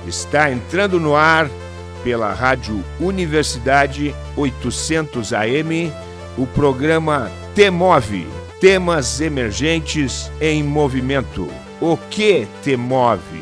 Está entrando no ar pela Rádio Universidade 800 AM o programa T-Move, Temas Emergentes em Movimento. O que te move?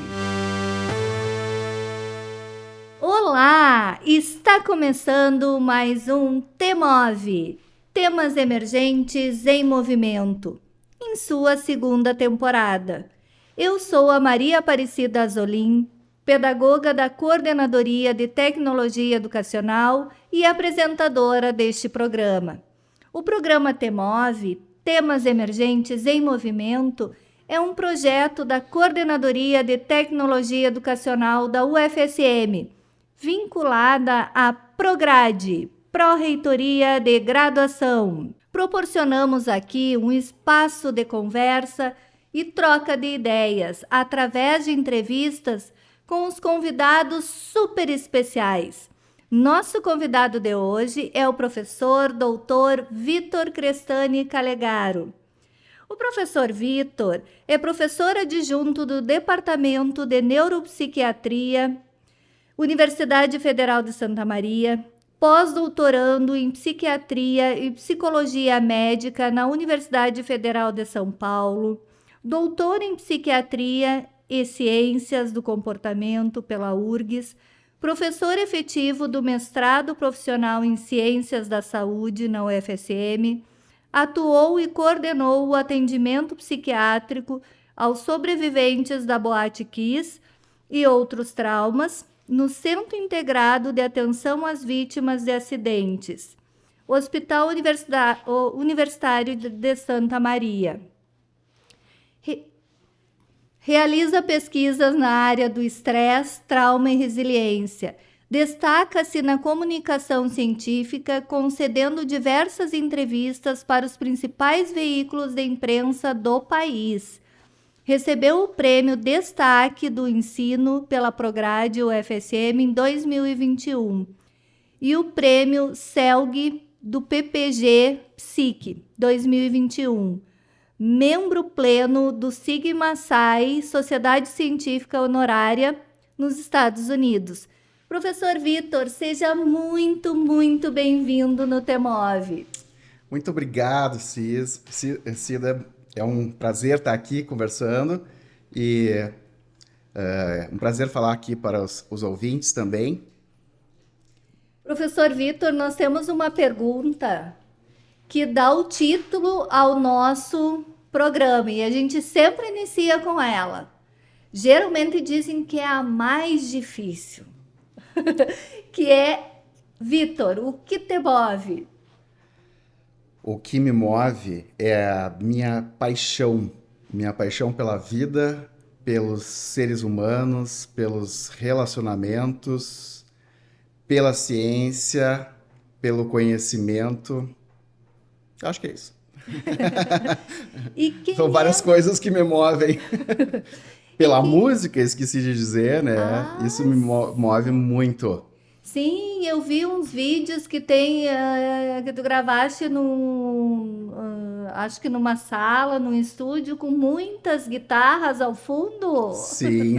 Olá! Está começando mais um T-Move, Temas Emergentes em Movimento, em sua segunda temporada. Eu sou a Maria Aparecida Azolim, pedagoga da Coordenadoria de Tecnologia Educacional e apresentadora deste programa. O programa T-Move, Temas Emergentes em Movimento, é um projeto da Coordenadoria de Tecnologia Educacional da UFSM, vinculada à Prograde, Pró-Reitoria de Graduação. Proporcionamos aqui um espaço de conversa e troca de ideias através de entrevistas com os convidados super especiais. Nosso convidado de hoje é o professor Dr. Vitor Crestani Calegaro. O professor Vitor é professor adjunto do Departamento de Neuropsiquiatria, Universidade Federal de Santa Maria, pós-doutorando em Psiquiatria e Psicologia Médica na Universidade Federal de São Paulo, doutor em Psiquiatria e Ciências do Comportamento pela URGS, professor efetivo do mestrado profissional em Ciências da Saúde na UFSM, atuou e coordenou o atendimento psiquiátrico aos sobreviventes da Boate Kiss e outros traumas no Centro Integrado de Atenção às Vítimas de Acidentes, Hospital Universitário de Santa Maria. Realiza pesquisas na área do estresse, trauma e resiliência. Destaca-se na comunicação científica, concedendo diversas entrevistas para os principais veículos de imprensa do país. Recebeu o prêmio Destaque do Ensino pela Prograde UFSM em 2021 e o prêmio CELG do PPG Psique 2021. Membro pleno do Sigma Psi, Sociedade Científica Honorária, nos Estados Unidos. Professor Vitor, seja muito bem-vindo no T-Move. Muito obrigado, Cida. É um prazer estar aqui conversando e um prazer falar aqui para os ouvintes também. Professor Vitor, nós temos uma pergunta que dá o título ao nosso programa e a gente sempre inicia com ela. Geralmente dizem que é a mais difícil, que é, Vitor, o que te move? O que me move é a minha paixão pela vida, pelos seres humanos, pelos relacionamentos, pela ciência, pelo conhecimento. Acho que é isso. São várias coisas que me movem. Pela música, esqueci de dizer, né? Isso me move muito. Sim, eu vi uns vídeos que tem, que tu gravaste acho que numa sala, num estúdio, com muitas guitarras ao fundo. Sim.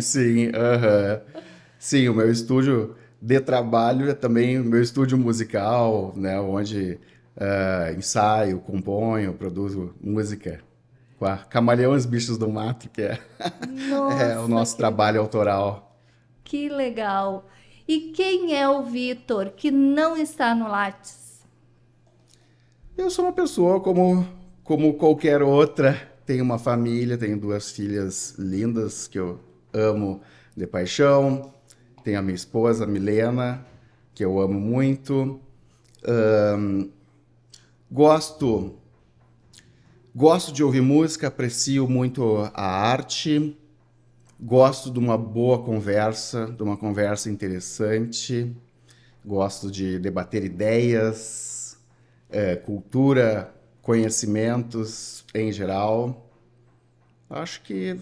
Sim, o meu estúdio de trabalho é também o meu estúdio musical, né? Onde ensaio, componho, produzo música com a Camaleão e os Bichos do Mato, que é, é o nosso trabalho autoral. Que legal! E quem é o Vitor que não está no Lattes? Eu sou uma pessoa como qualquer outra. Tenho uma família, tenho 2 filhas lindas que eu amo de paixão. Tenho a minha esposa, Milena, que eu amo muito. Gosto de ouvir música, aprecio muito a arte. Gosto de uma boa conversa, de uma conversa interessante. Gosto de debater ideias, cultura, conhecimentos em geral. Acho que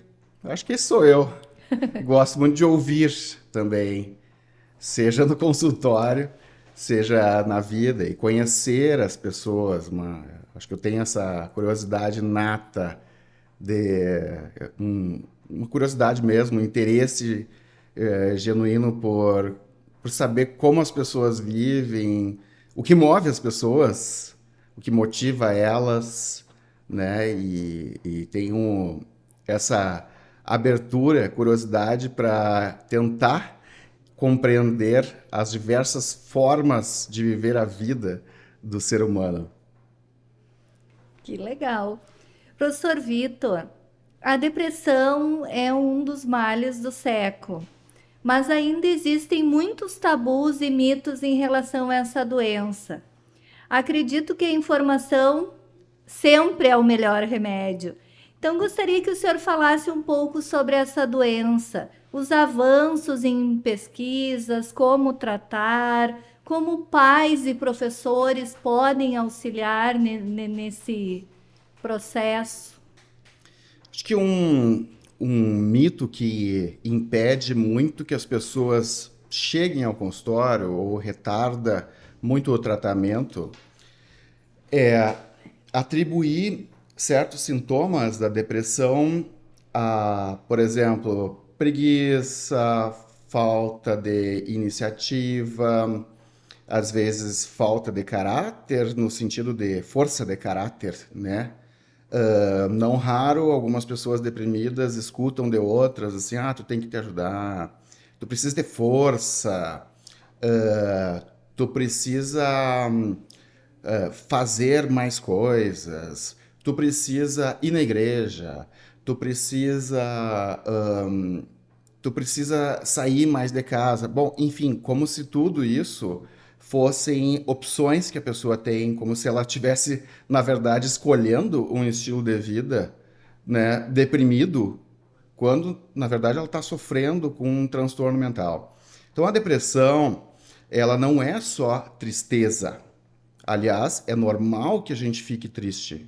esse sou eu. Gosto muito de ouvir também, seja no consultório, seja na vida, e conhecer as pessoas. Acho que eu tenho essa curiosidade nata, uma curiosidade mesmo, um interesse genuíno por saber como as pessoas vivem, o que move as pessoas, o que motiva elas, né? E tenho essa abertura, curiosidade para tentar compreender as diversas formas de viver a vida do ser humano. Que legal. Professor Vitor, a depressão é um dos males do século, mas ainda existem muitos tabus e mitos em relação a essa doença. Acredito que a informação sempre é o melhor remédio. Então, gostaria que o senhor falasse um pouco sobre essa doença, os avanços em pesquisas, como tratar, como pais e professores podem auxiliar nesse processo. Acho que um mito que impede muito que as pessoas cheguem ao consultório ou retarda muito o tratamento é atribuir certos sintomas da depressão a, por exemplo, preguiça, falta de iniciativa, às vezes falta de caráter, no sentido de força de caráter, né? Não raro, algumas pessoas deprimidas escutam de outras, assim, tu tem que te ajudar, tu precisa ter força, tu precisa fazer mais coisas, tu precisa ir na igreja, tu precisa sair mais de casa. Bom, enfim, como se tudo isso fossem opções que a pessoa tem, como se ela estivesse, na verdade, escolhendo um estilo de vida, né, deprimido, quando, na verdade, ela está sofrendo com um transtorno mental. Então, a depressão, ela não é só tristeza. Aliás, é normal que a gente fique triste.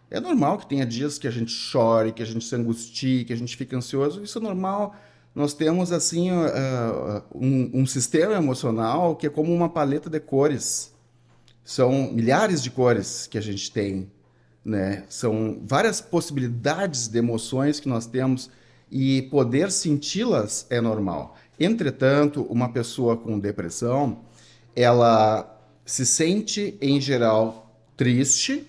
É normal que tenha dias que a gente chore, que a gente se angustie, que a gente fique ansioso. Isso é normal. Nós temos, assim, um sistema emocional que é como uma paleta de cores. São milhares de cores que a gente tem, né? São várias possibilidades de emoções que nós temos e poder senti-las é normal. Entretanto, uma pessoa com depressão, ela se sente, em geral, triste,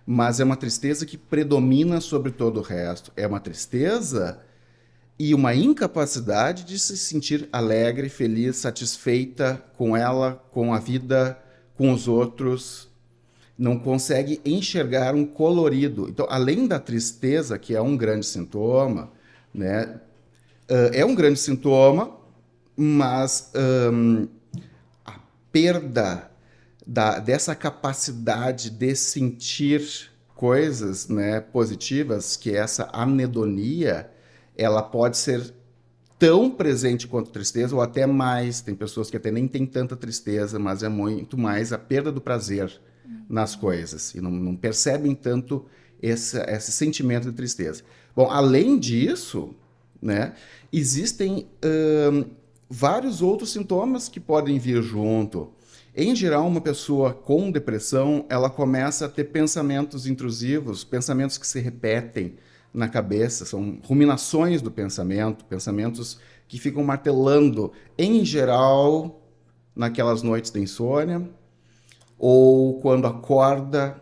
mas é uma tristeza que predomina sobre todo o resto. É uma tristeza e uma incapacidade de se sentir alegre, feliz, satisfeita com ela, com a vida, com os outros. Não consegue enxergar um colorido. Então, além da tristeza, que é um grande sintoma, né? É um grande sintoma, mas a perda dessa capacidade de sentir coisas, né, positivas, que é essa anedonia, ela pode ser tão presente quanto tristeza, ou até mais. Tem pessoas que até nem têm tanta tristeza, mas é muito mais a perda do prazer nas coisas, e não percebem tanto esse sentimento de tristeza. Bom, além disso, né, existem vários outros sintomas que podem vir junto. Em geral, uma pessoa com depressão, ela começa a ter pensamentos intrusivos, pensamentos que se repetem na cabeça, são ruminações do pensamento, pensamentos que ficam martelando, em geral, naquelas noites de insônia, ou quando acorda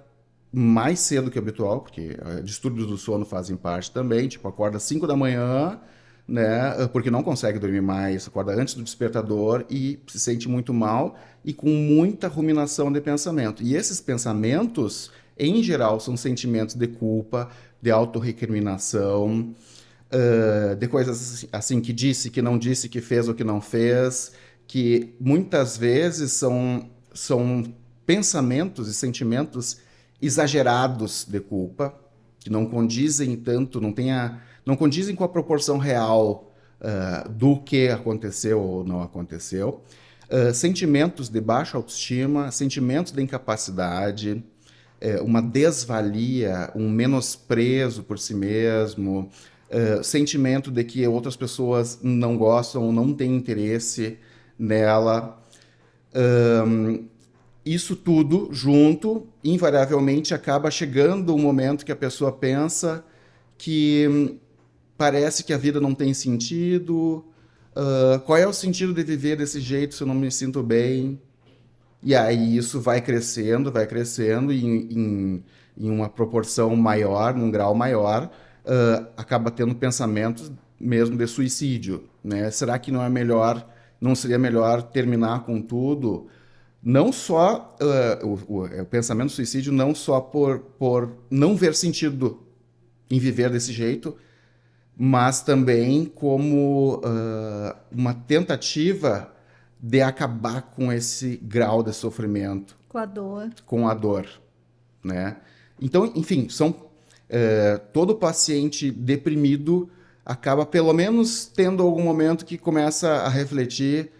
mais cedo que o habitual, porque distúrbios do sono fazem parte também, tipo, acorda às 5 da manhã, né, porque não consegue dormir mais, acorda antes do despertador e se sente muito mal e com muita ruminação de pensamento. E esses pensamentos, em geral, são sentimentos de culpa, de autorrecriminação, de coisas assim que disse, que não disse, que fez ou que não fez, que muitas vezes são pensamentos e sentimentos exagerados de culpa, que não condizem tanto, não condizem com a proporção real do que aconteceu ou não aconteceu. Sentimentos de baixa autoestima, sentimentos de incapacidade, uma desvalia, um menosprezo por si mesmo, sentimento de que outras pessoas não gostam ou não têm interesse nela. Isso tudo junto, invariavelmente, acaba chegando um momento que a pessoa pensa que parece que a vida não tem sentido, qual é o sentido de viver desse jeito se eu não me sinto bem? E aí isso vai crescendo em uma proporção maior, num grau maior, acaba tendo pensamentos mesmo de suicídio, né? Será que não seria melhor terminar com tudo? Não só o pensamento de suicídio, não só por não ver sentido em viver desse jeito, mas também como uma tentativa de acabar com esse grau de sofrimento. Com a dor, né? Então, enfim, todo paciente deprimido acaba pelo menos tendo algum momento que começa a refletir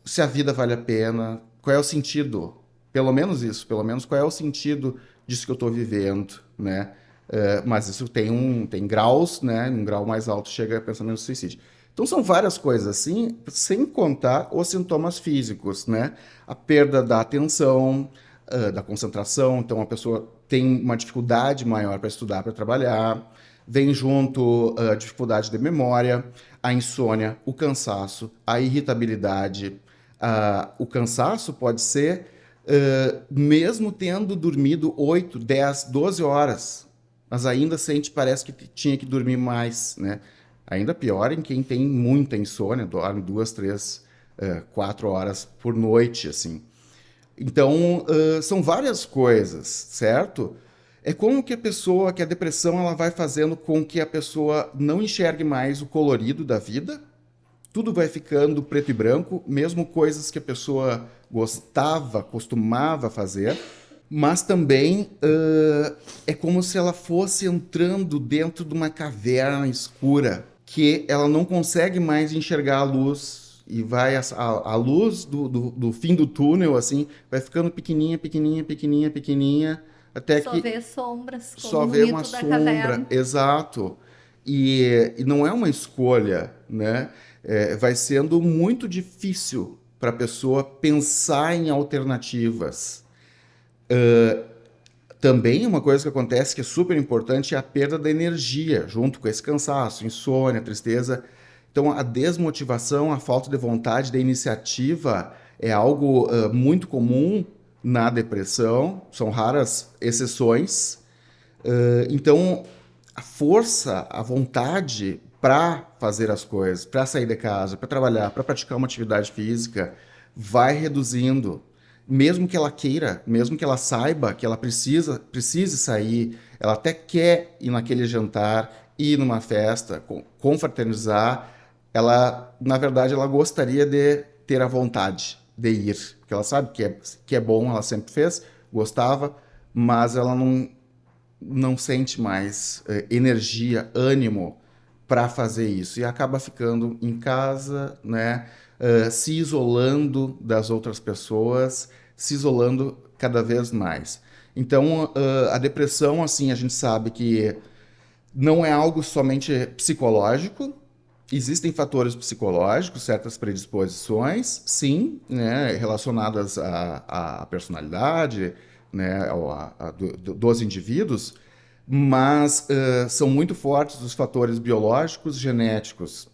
se a vida vale a pena, qual é o sentido, pelo menos qual é o sentido disso que eu estou vivendo, né? Mas isso tem graus, né? Um grau mais alto chega a pensamento de suicídio. Então são várias coisas assim, sem contar os sintomas físicos, né? A perda da atenção, da concentração, então a pessoa tem uma dificuldade maior para estudar, para trabalhar, vem junto a dificuldade de memória, a insônia, o cansaço, a irritabilidade. O cansaço pode ser mesmo tendo dormido 8, 10, 12 horas, mas ainda parece que tinha que dormir mais, né? Ainda pior em quem tem muita insônia, dorme 2, 3, 4 horas por noite, assim. Então, são várias coisas, certo? É como que a depressão ela vai fazendo com que a pessoa não enxergue mais o colorido da vida, tudo vai ficando preto e branco, mesmo coisas que a pessoa gostava, costumava fazer, mas também é como se ela fosse entrando dentro de uma caverna escura, que ela não consegue mais enxergar a luz, e vai a luz do fim do túnel, assim, vai ficando pequenininha, até só que... vê sombras, como só o vê mito uma da sombra, caverna. exato. E não é uma escolha, né? Vai sendo muito difícil para a pessoa pensar em alternativas. Também uma coisa que acontece que é super importante é a perda da energia, junto com esse cansaço, insônia, tristeza. Então, a desmotivação, a falta de vontade, da iniciativa é algo muito comum na depressão, são raras exceções. Então, a força, a vontade para fazer as coisas, para sair de casa, para trabalhar, para praticar uma atividade física, vai reduzindo. Mesmo que ela queira, mesmo que ela saiba que ela precise sair, ela até quer ir naquele jantar, ir numa festa, confraternizar, ela, na verdade, ela gostaria de ter a vontade de ir, porque ela sabe que é bom, ela sempre fez, gostava, mas ela não sente mais energia, ânimo para fazer isso e acaba ficando em casa, né, se isolando das outras pessoas, se isolando cada vez mais. Então, a depressão, assim, a gente sabe que não é algo somente psicológico. Existem fatores psicológicos, certas predisposições, sim, né, relacionadas à personalidade, né, dos indivíduos, mas são muito fortes os fatores biológicos, genéticos.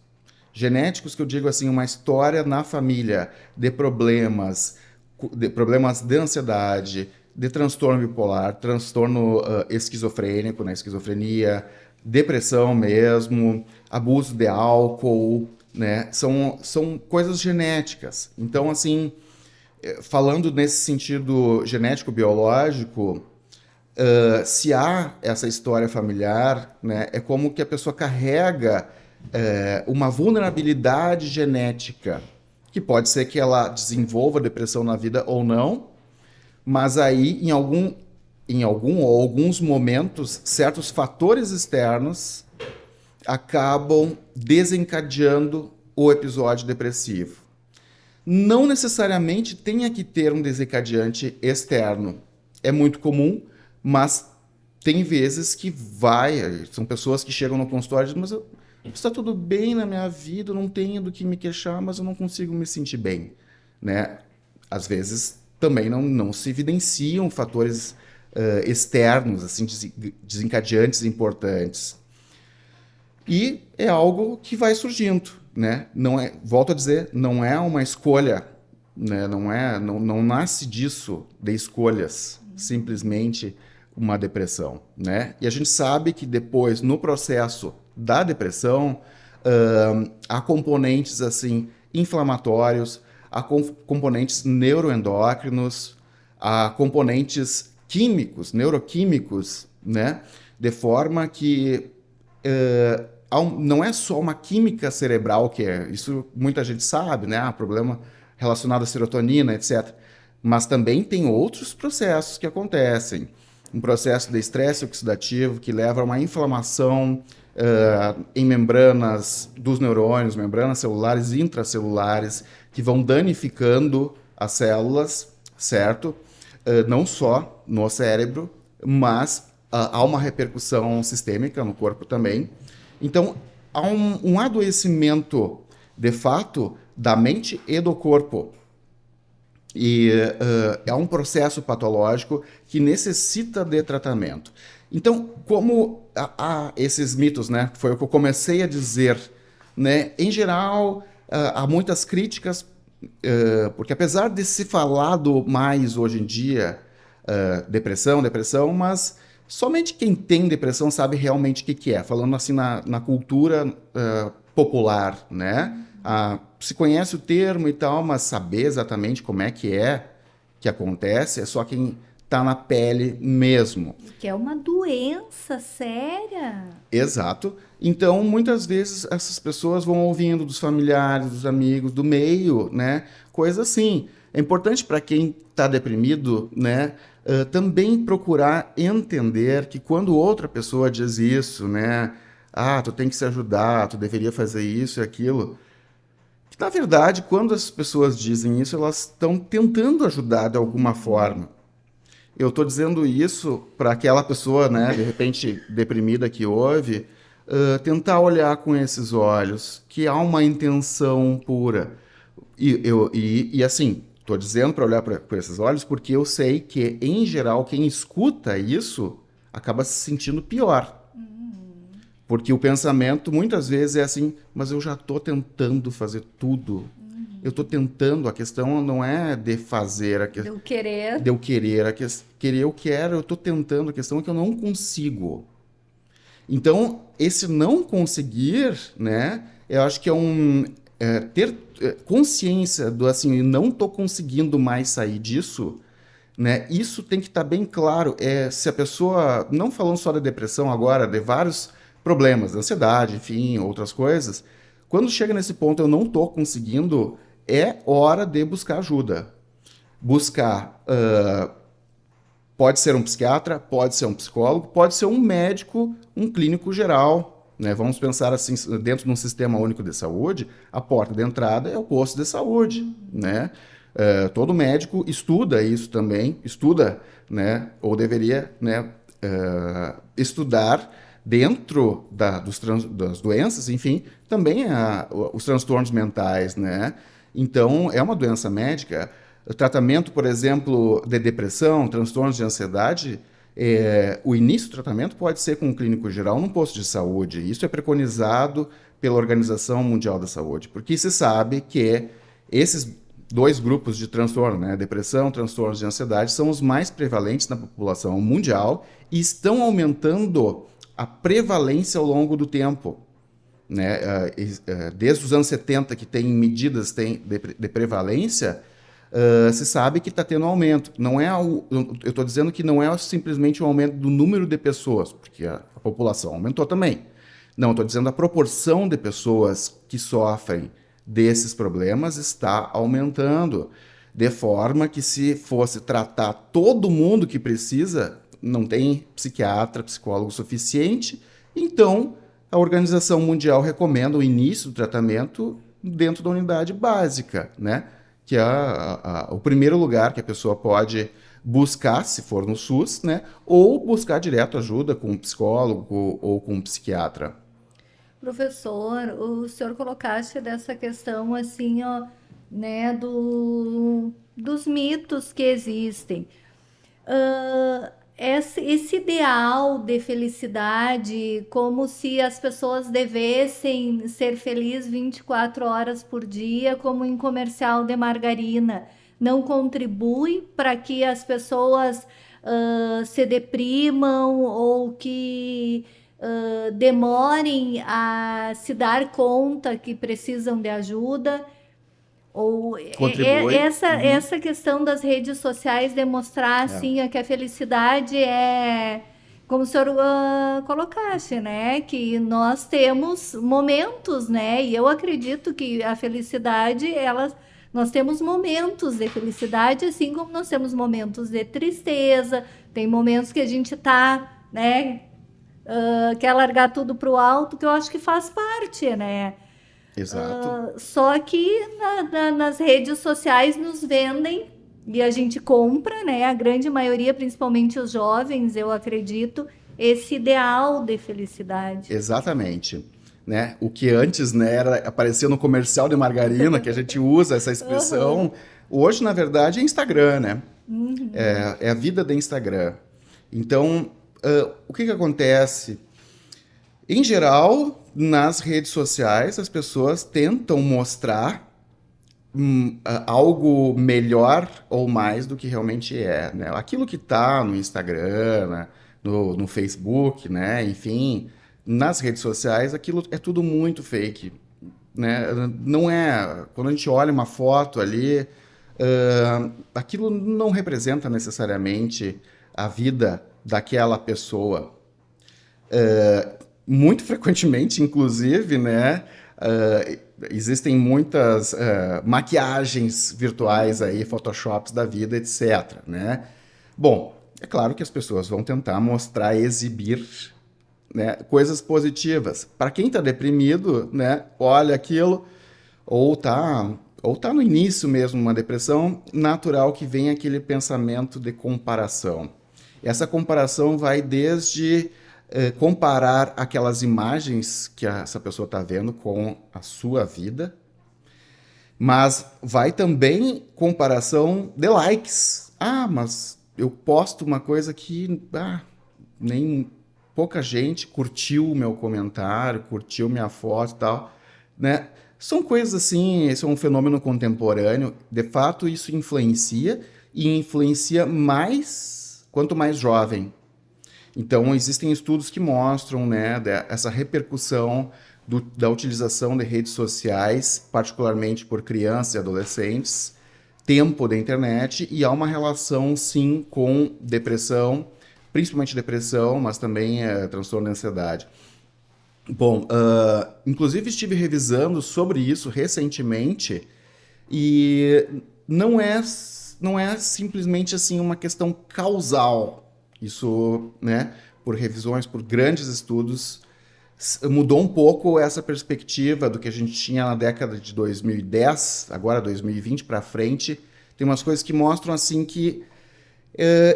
Genéticos que eu digo assim, uma história na família de problemas de ansiedade, de transtorno bipolar, transtorno esquizofrênico, né, esquizofrenia, depressão mesmo, abuso de álcool, né, são coisas genéticas. Então, assim, falando nesse sentido genético-biológico, se há essa história familiar, né, é como que a pessoa carrega uma vulnerabilidade genética, que pode ser que ela desenvolva depressão na vida ou não, mas aí em alguns momentos, certos fatores externos acabam desencadeando o episódio depressivo. Não necessariamente tenha que ter um desencadeante externo. É muito comum, mas tem vezes que são pessoas que chegam no consultório e dizem, mas está tudo bem na minha vida, eu não tenho do que me queixar, mas eu não consigo me sentir bem, né? Às vezes também não se evidenciam fatores externos, assim, desencadeantes importantes. E é algo que vai surgindo, né? Não é, volto a dizer, não é uma escolha, né? Não nasce disso, de escolhas, simplesmente uma depressão, né? E a gente sabe que depois, no processo da depressão, há componentes assim inflamatórios, há componentes neuroendócrinos, há componentes químicos, neuroquímicos, né? De forma que não é só uma química cerebral que é, isso muita gente sabe, né? Problema relacionado à serotonina, etc. Mas também tem outros processos que acontecem. Um processo de estresse oxidativo que leva a uma inflamação em membranas dos neurônios, membranas celulares e intracelulares, que vão danificando as células, certo? Não só no cérebro, mas há uma repercussão sistêmica no corpo também. Então, há um adoecimento, de fato, da mente e do corpo. E é um processo patológico que necessita de tratamento. Então, como há esses mitos, né? Foi o que eu comecei a dizer, né? Em geral, há muitas críticas, porque apesar de se falado mais hoje em dia, depressão, mas somente quem tem depressão sabe realmente o que é, falando assim na cultura popular, né? Se conhece o termo e tal, mas saber exatamente como é que acontece é só quem está na pele mesmo. Que é uma doença séria. Exato. Então, muitas vezes, essas pessoas vão ouvindo dos familiares, dos amigos, do meio, né? Coisa assim. É importante para quem está deprimido, né? Também procurar entender que quando outra pessoa diz isso, né? Tu tem que se ajudar, tu deveria fazer isso e aquilo. Que, na verdade, quando as pessoas dizem isso, elas estão tentando ajudar de alguma forma. Eu estou dizendo isso para aquela pessoa, né, de repente deprimida que ouve, tentar olhar com esses olhos, que há uma intenção pura. E assim, estou dizendo para olhar por esses olhos porque eu sei que, em geral, quem escuta isso acaba se sentindo pior. Porque o pensamento, muitas vezes, é assim, mas eu já estou tentando fazer tudo. Eu estou tentando, a questão não é de fazer, De eu querer. De eu querer, querer eu quero, eu estou tentando, a questão é que eu não consigo. Então, esse não conseguir, né, eu acho que é ter consciência do assim, não estou conseguindo mais sair disso, né, isso tem que estar bem claro. Se a pessoa, não falando só da depressão agora, de vários problemas, ansiedade, enfim, outras coisas, quando chega nesse ponto eu não estou conseguindo, é hora de buscar ajuda. Buscar, pode ser um psiquiatra, pode ser um psicólogo, pode ser um médico, um clínico geral, né? Vamos pensar assim, dentro de um sistema único de saúde, a porta de entrada é o posto de saúde, né? Todo médico estuda isso também, né? Ou deveria, né, estudar dentro das doenças, enfim, também os transtornos mentais, né? Então, é uma doença médica. O tratamento, por exemplo, de depressão, transtornos de ansiedade, o início do tratamento pode ser com um clínico geral num posto de saúde. Isso é preconizado pela Organização Mundial da Saúde, porque se sabe que esses dois grupos de transtorno, né, depressão, transtornos de ansiedade, são os mais prevalentes na população mundial e estão aumentando a prevalência ao longo do tempo. Né? Desde os anos 70, que tem medidas de prevalência, se sabe que está tendo um aumento. Não é eu estou dizendo que não é simplesmente um aumento do número de pessoas, porque a população aumentou também. Não, estou dizendo a proporção de pessoas que sofrem desses problemas está aumentando, de forma que, se fosse tratar todo mundo que precisa, não tem psiquiatra, psicólogo suficiente, então a Organização Mundial recomenda o início do tratamento dentro da unidade básica, né? Que é o primeiro lugar que a pessoa pode buscar, se for no SUS, né? Ou buscar direto ajuda com um psicólogo ou com um psiquiatra. Professor, o senhor colocaste dessa questão assim, ó, né, dos mitos que existem. esse ideal de felicidade, como se as pessoas devessem ser felizes 24 horas por dia, como em comercial de margarina, não contribui para que as pessoas se deprimam ou que demorem a se dar conta que precisam de ajuda. Ou Contribui. essa questão das redes sociais demonstrar assim que a felicidade é como o senhor colocaste, né? Que nós temos momentos, né? E eu acredito que a felicidade, nós temos momentos de felicidade, assim como nós temos momentos de tristeza, tem momentos que a gente tá, né? Quer largar tudo pro alto, que eu acho que faz parte, né? Exato. Só que nas redes sociais nos vendem e a gente compra, né? A grande maioria, principalmente os jovens, eu acredito, esse ideal de felicidade. Exatamente. Né? O que antes, né, aparecia no comercial de margarina, que a gente usa essa expressão, hoje, na verdade, é Instagram, né? É a vida do Instagram. Então, o que acontece? Em geral, nas redes sociais, as pessoas tentam mostrar algo melhor ou mais do que realmente é, né? Aquilo que está no Instagram, né? no Facebook, né? Enfim, nas redes sociais, aquilo é tudo muito fake, né? Não é... Quando a gente olha uma foto ali, aquilo não representa necessariamente a vida daquela pessoa. Muito frequentemente, inclusive, né, existem muitas maquiagens virtuais aí, photoshops da vida, etc, né? Bom, é claro que as pessoas vão tentar mostrar, exibir, né, coisas positivas. Para quem está deprimido, né, olha aquilo, ou tá no início mesmo uma depressão, natural que vem aquele pensamento de comparação. Essa comparação vai desde comparar aquelas imagens que essa pessoa está vendo com a sua vida, mas vai também comparação de likes. Ah, mas eu posto uma coisa que nem pouca gente curtiu o meu comentário, curtiu minha foto e tal, né? São coisas assim, esse é um fenômeno contemporâneo. De fato, isso influencia e influencia mais quanto mais jovem. Então, existem estudos que mostram, né, essa repercussão da utilização de redes sociais, particularmente por crianças e adolescentes, tempo da internet, e há uma relação, sim, com depressão, principalmente depressão, mas também transtorno de ansiedade. Bom, inclusive estive revisando sobre isso recentemente, e não é simplesmente assim uma questão causal. Isso, né, por revisões, por grandes estudos, mudou um pouco essa perspectiva do que a gente tinha na década de 2010, agora 2020 para frente. Tem umas coisas que mostram assim que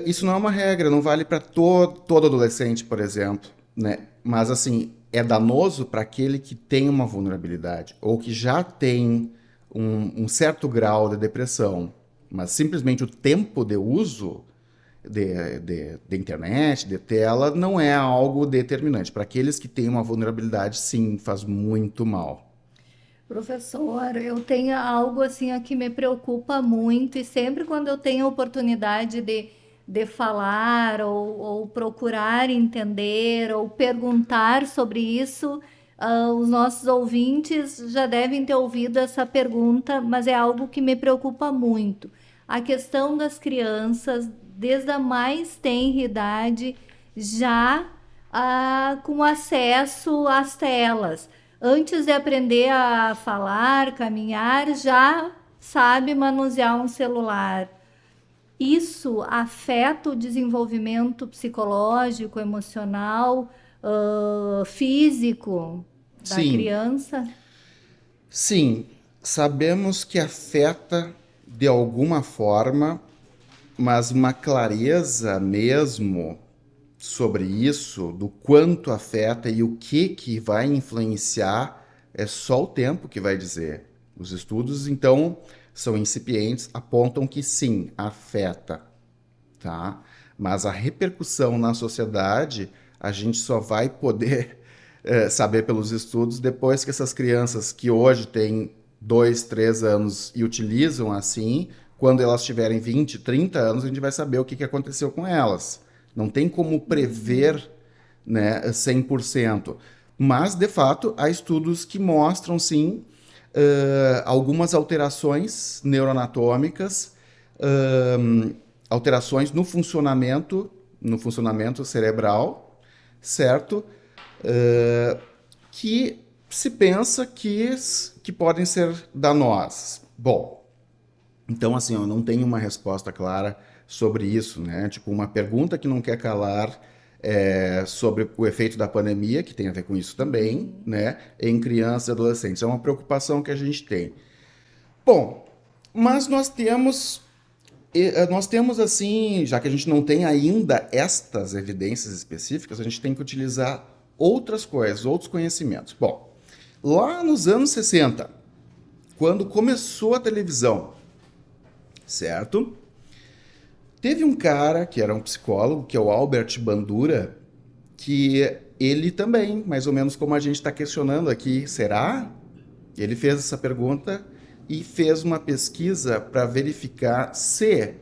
isso não é uma regra, não vale para todo adolescente, por exemplo, né? Mas assim, é danoso para aquele que tem uma vulnerabilidade ou que já tem um certo grau de depressão, mas simplesmente o tempo de uso de internet, de tela, não é algo determinante. Para aqueles que têm uma vulnerabilidade, sim, faz muito mal. Professor, eu tenho algo assim que me preocupa muito e sempre quando eu tenho a oportunidade de falar ou procurar entender ou perguntar sobre isso, os nossos ouvintes já devem ter ouvido essa pergunta, mas é algo que me preocupa muito. A questão das crianças, desde a mais tenra idade, já com acesso às telas. Antes de aprender a falar, caminhar, já sabe manusear um celular. Isso afeta o desenvolvimento psicológico, emocional, físico da criança? Sim, sabemos que afeta de alguma forma, mas uma clareza mesmo sobre isso, do quanto afeta e o que vai influenciar, é só o tempo que vai dizer. Os estudos, então, são incipientes, apontam que sim, afeta, tá? Mas a repercussão na sociedade, a gente só vai poder saber pelos estudos depois que essas crianças que hoje têm 2, 3 anos e utilizam assim, quando elas tiverem 20, 30 anos, a gente vai saber o que aconteceu com elas. Não tem como prever, né, 100%. Mas, de fato, há estudos que mostram, sim, algumas alterações neuroanatômicas, alterações no funcionamento cerebral, certo? Que se pensa que podem ser danosas. Bom, então, assim, eu não tenho uma resposta clara sobre isso, né? Tipo, uma pergunta que não quer calar sobre o efeito da pandemia, que tem a ver com isso também, né? Em crianças e adolescentes. É uma preocupação que a gente tem. Bom, mas nós temos, assim, já que a gente não tem ainda estas evidências específicas, a gente tem que utilizar outras coisas, outros conhecimentos. Bom, lá nos anos 60, quando começou a televisão, certo? Teve um cara que era um psicólogo, que é o Albert Bandura, que ele também, mais ou menos como a gente está questionando aqui, será? Ele fez essa pergunta e fez uma pesquisa para verificar se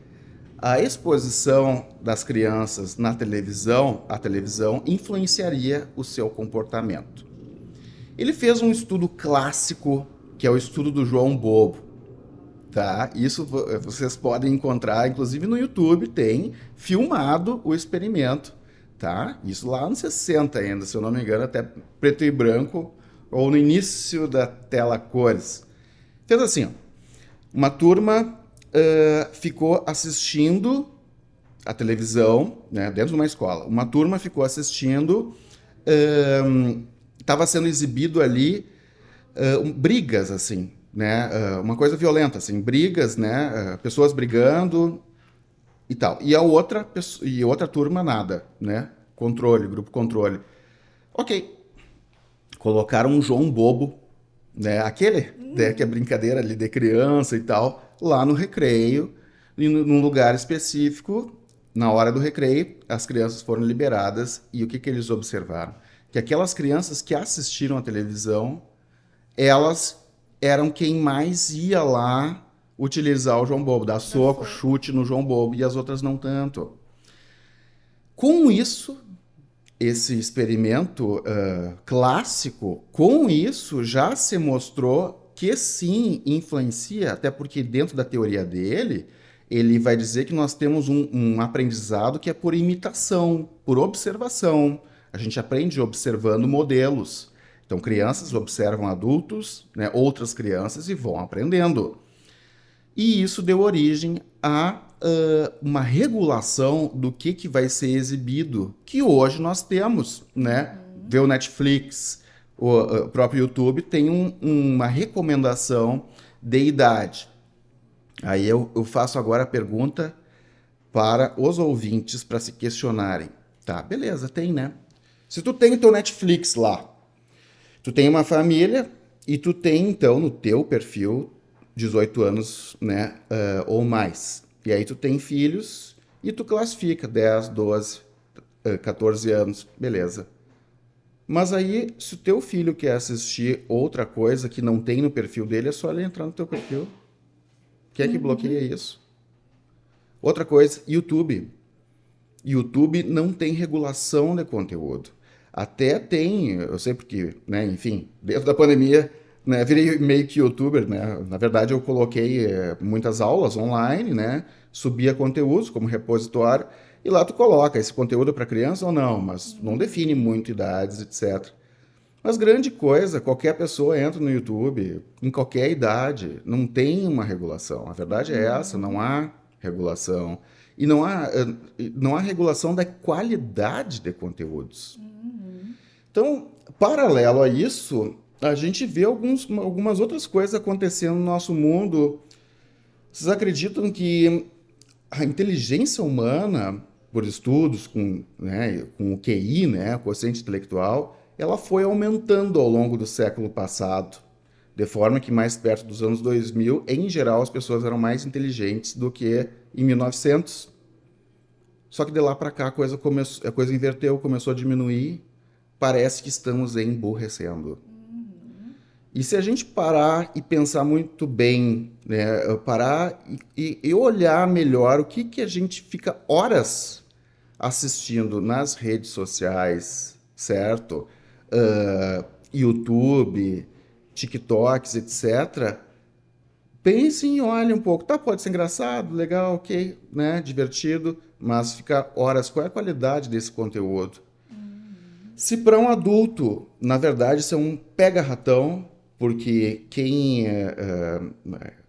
a exposição das crianças na televisão, a televisão, influenciaria o seu comportamento. Ele fez um estudo clássico, que é o estudo do João Bobo. Tá? Isso vocês podem encontrar, inclusive no YouTube, tem filmado o experimento. Tá? Isso lá nos 60 ainda, se eu não me engano, até preto e branco, ou no início da tela cores. Fez assim, ó, uma turma ficou assistindo a televisão, né, dentro de uma escola. Uma turma ficou assistindo, estava sendo exibido ali brigas, assim, né, uma coisa violenta, assim, brigas, né, pessoas brigando e tal. E a outra turma nada, né, grupo controle. Ok, colocaram um João Bobo, né, aquele, né, que é brincadeira ali de criança e tal, lá no recreio, num lugar específico. Na hora do recreio, as crianças foram liberadas e o que eles observaram? Que aquelas crianças que assistiram à televisão, elas eram quem mais ia lá utilizar o João Bobo, dar soco, chute no João Bobo, e as outras não tanto. Com isso, esse experimento clássico, com isso já se mostrou que sim, influencia, até porque dentro da teoria dele, ele vai dizer que nós temos um aprendizado que é por imitação, por observação. A gente aprende observando modelos. Então, crianças observam adultos, né, outras crianças, e vão aprendendo. E isso deu origem a uma regulação do que vai ser exibido, que hoje nós temos, né? Vê o Netflix, o próprio YouTube tem uma recomendação de idade. Aí eu faço agora a pergunta para os ouvintes para se questionarem. Tá, beleza, tem, né? Se tu tem o teu Netflix lá, tu tem uma família e tu tem, então, no teu perfil 18 anos, né, ou mais. E aí tu tem filhos e tu classifica 10, 12, 14 anos, beleza. Mas aí, se o teu filho quer assistir outra coisa que não tem no perfil dele, é só ele entrar no teu perfil. Quem é que bloqueia isso? Outra coisa, YouTube. YouTube não tem regulação de conteúdo. Até tem, eu sei porque, né, enfim, dentro da pandemia, né, virei meio que youtuber, né? Na verdade, eu coloquei muitas aulas online, né? Subia conteúdos como repositório, e lá tu coloca esse conteúdo para criança ou não, mas não define muito idades, etc. Mas grande coisa, qualquer pessoa entra no YouTube, em qualquer idade, não tem uma regulação. A verdade é essa, não há regulação. E não há regulação da qualidade de conteúdos. Então, paralelo a isso, a gente vê algumas outras coisas acontecendo no nosso mundo. Vocês acreditam que a inteligência humana, por estudos com o QI, né, quociente intelectual, ela foi aumentando ao longo do século passado, de forma que mais perto dos anos 2000, em geral, as pessoas eram mais inteligentes do que em 1900. Só que de lá para cá a coisa inverteu, começou a diminuir, parece que estamos emburrecendo. E se a gente parar e pensar muito bem, né, parar e olhar melhor o que a gente fica horas assistindo nas redes sociais, certo? YouTube, TikToks, etc. Pensem e olhem um pouco. Tá, pode ser engraçado, legal, ok, né, divertido, mas ficar horas, qual é a qualidade desse conteúdo? Se para um adulto, na verdade, isso é um pega-ratão, porque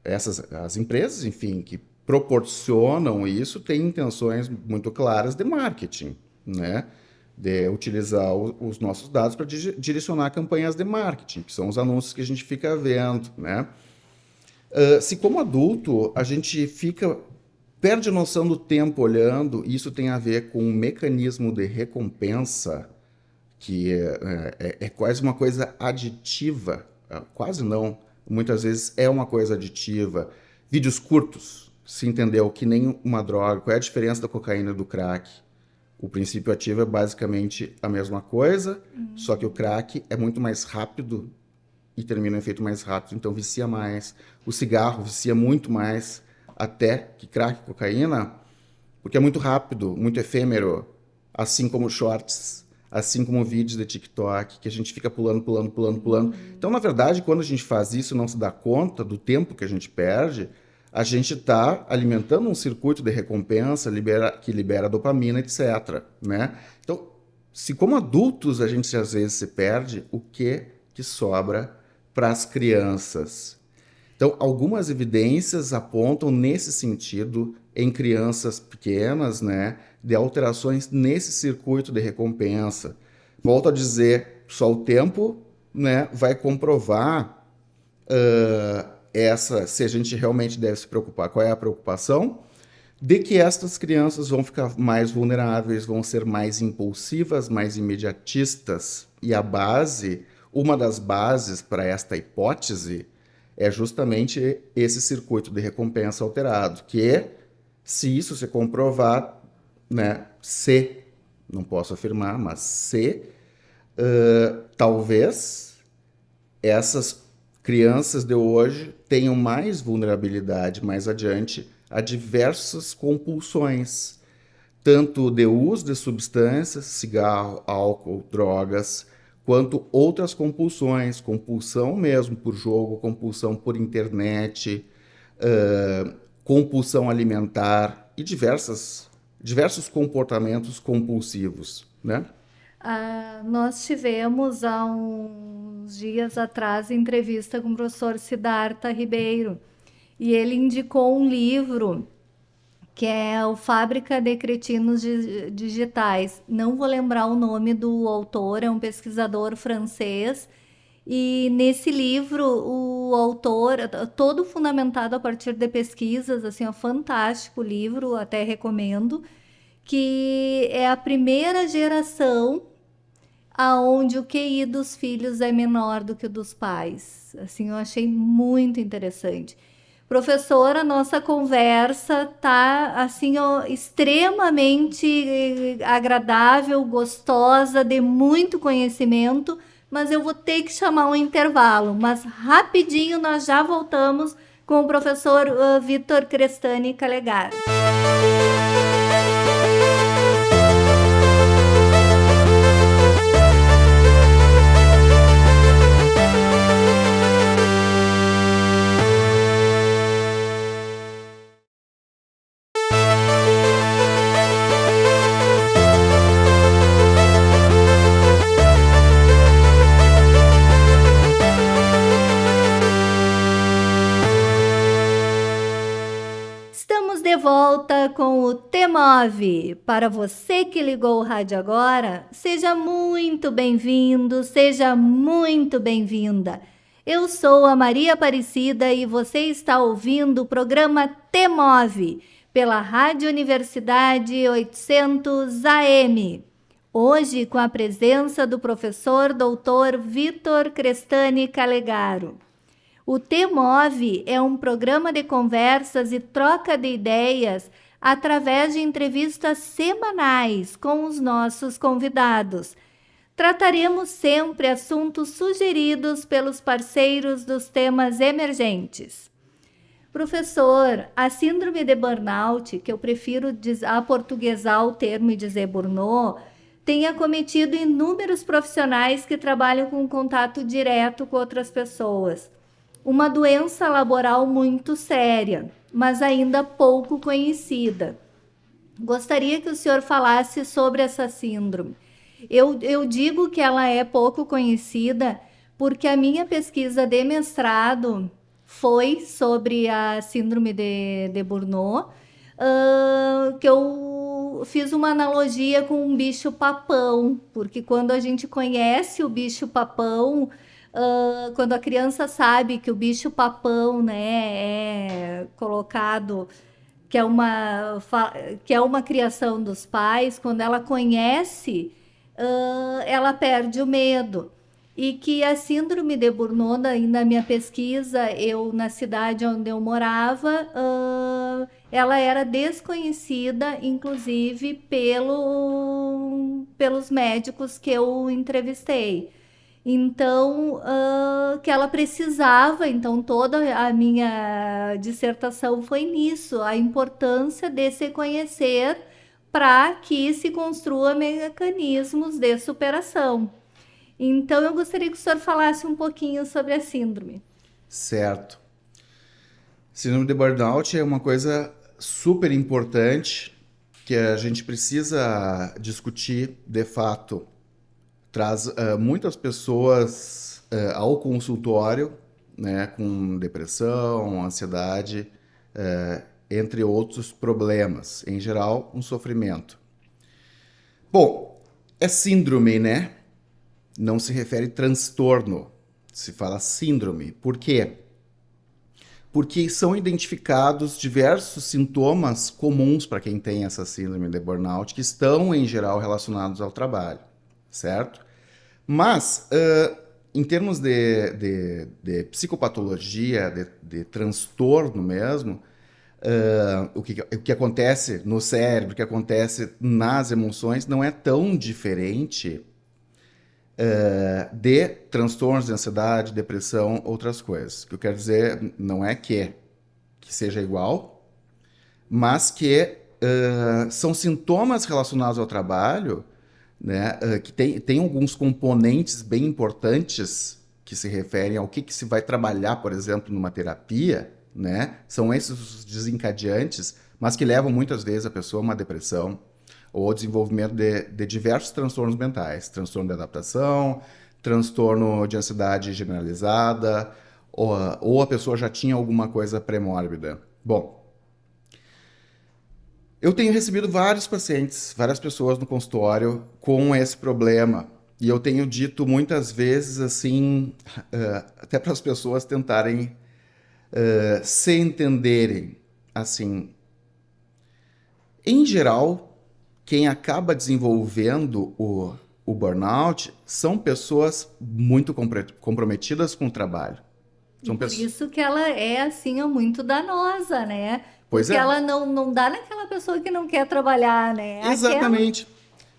as empresas, enfim, que proporcionam isso, têm intenções muito claras de marketing, né? De utilizar os nossos dados para direcionar campanhas de marketing, que são os anúncios que a gente fica vendo, né? Se como adulto a gente perde a noção do tempo olhando, isso tem a ver com um mecanismo de recompensa que é quase uma coisa aditiva, quase não, muitas vezes é uma coisa aditiva. Vídeos curtos, se entendeu, que nem uma droga. Qual é a diferença da cocaína e do crack? O princípio ativo é basicamente a mesma coisa, só que o crack é muito mais rápido e termina o efeito mais rápido, então vicia mais. O cigarro vicia muito mais até que crack e cocaína, porque é muito rápido, muito efêmero, assim como shorts, assim como vídeos de TikTok, que a gente fica pulando. Então, na verdade, quando a gente faz isso e não se dá conta do tempo que a gente perde, a gente está alimentando um circuito de recompensa que libera dopamina, etc. Né? Então, se como adultos a gente às vezes se perde, o que sobra para as crianças? Então, algumas evidências apontam nesse sentido em crianças pequenas, né, de alterações nesse circuito de recompensa. Volto a dizer, só o tempo, né, vai comprovar se a gente realmente deve se preocupar. Qual é a preocupação? De que estas crianças vão ficar mais vulneráveis, vão ser mais impulsivas, mais imediatistas. E uma das bases para esta hipótese é justamente esse circuito de recompensa alterado, que se isso se comprovar, né, não posso afirmar, mas talvez essas crianças de hoje tenham mais vulnerabilidade mais adiante a diversas compulsões, tanto de uso de substâncias, cigarro, álcool, drogas, quanto outras compulsões, compulsão mesmo por jogo, compulsão por internet, compulsão alimentar e diversos comportamentos compulsivos, né? Nós tivemos há uns dias atrás entrevista com o professor Siddhartha Ribeiro e ele indicou um livro que é o Fábrica de Cretinos Digitais. Não vou lembrar o nome do autor, é um pesquisador francês. E nesse livro, o autor, todo fundamentado a partir de pesquisas, assim, é fantástico o livro, até recomendo, que é a primeira geração aonde o QI dos filhos é menor do que o dos pais. Assim, eu achei muito interessante. Professora, a nossa conversa tá assim, ó, extremamente agradável, gostosa, de muito conhecimento, mas eu vou ter que chamar um intervalo. Mas rapidinho nós já voltamos com o professor Vitor Crestani Calegari. De volta com o T-Move. Para você que ligou o rádio agora, seja muito bem-vindo, seja muito bem-vinda. Eu sou a Maria Aparecida e você está ouvindo o programa T-Move pela Rádio Universidade 800 AM. Hoje com a presença do professor Dr. Vitor Crestani Calegari. O T-Move é um programa de conversas e troca de ideias através de entrevistas semanais com os nossos convidados. Trataremos sempre assuntos sugeridos pelos parceiros dos temas emergentes. Professor, a síndrome de burnout, que eu prefiro aportuguesar o termo e dizer burnout, tem acometido inúmeros profissionais que trabalham com contato direto com outras pessoas. Uma doença laboral muito séria, mas ainda pouco conhecida. Gostaria que o senhor falasse sobre essa síndrome. Eu digo que ela é pouco conhecida porque a minha pesquisa de mestrado foi sobre a síndrome de Burnout, que eu fiz uma analogia com um bicho-papão, porque quando a gente conhece o bicho-papão, quando a criança sabe que o bicho-papão, né, é colocado, que é uma criação dos pais, quando ela conhece, ela perde o medo. E que a síndrome de Burnout, na minha pesquisa, na cidade onde eu morava, ela era desconhecida, inclusive, pelos médicos que eu entrevistei. Então, que ela precisava, então toda a minha dissertação foi nisso, a importância de se conhecer para que se construa mecanismos de superação. Então, eu gostaria que o senhor falasse um pouquinho sobre a síndrome. Certo. Síndrome de burnout é uma coisa super importante que a gente precisa discutir de fato. Traz muitas pessoas ao consultório, né, com depressão, ansiedade, entre outros problemas. Em geral, um sofrimento. Bom, é síndrome, né? Não se refere transtorno, se fala síndrome. Por quê? Porque são identificados diversos sintomas comuns para quem tem essa síndrome de burnout, que estão, em geral, relacionados ao trabalho, certo? Mas, em termos de psicopatologia, de transtorno mesmo, o que acontece no cérebro, o que acontece nas emoções, não é tão diferente de transtornos de ansiedade, depressão, outras coisas. O que eu quero dizer não é que seja igual, mas que são sintomas relacionados ao trabalho, né, que tem alguns componentes bem importantes que se referem ao que se vai trabalhar, por exemplo, numa terapia, né? São esses os desencadeantes, mas que levam muitas vezes a pessoa a uma depressão, ou ao desenvolvimento de diversos transtornos mentais, transtorno de adaptação, transtorno de ansiedade generalizada, ou a pessoa já tinha alguma coisa pré-mórbida. Bom, eu tenho recebido vários pacientes, várias pessoas no consultório com esse problema, e eu tenho dito muitas vezes assim, até para as pessoas tentarem se entenderem, assim, em geral, quem acaba desenvolvendo o burnout são pessoas muito comprometidas com o trabalho. Por isso que ela é, assim, muito danosa, né? Pois Porque é. ela não dá naquela pessoa que não quer trabalhar, né? Exatamente.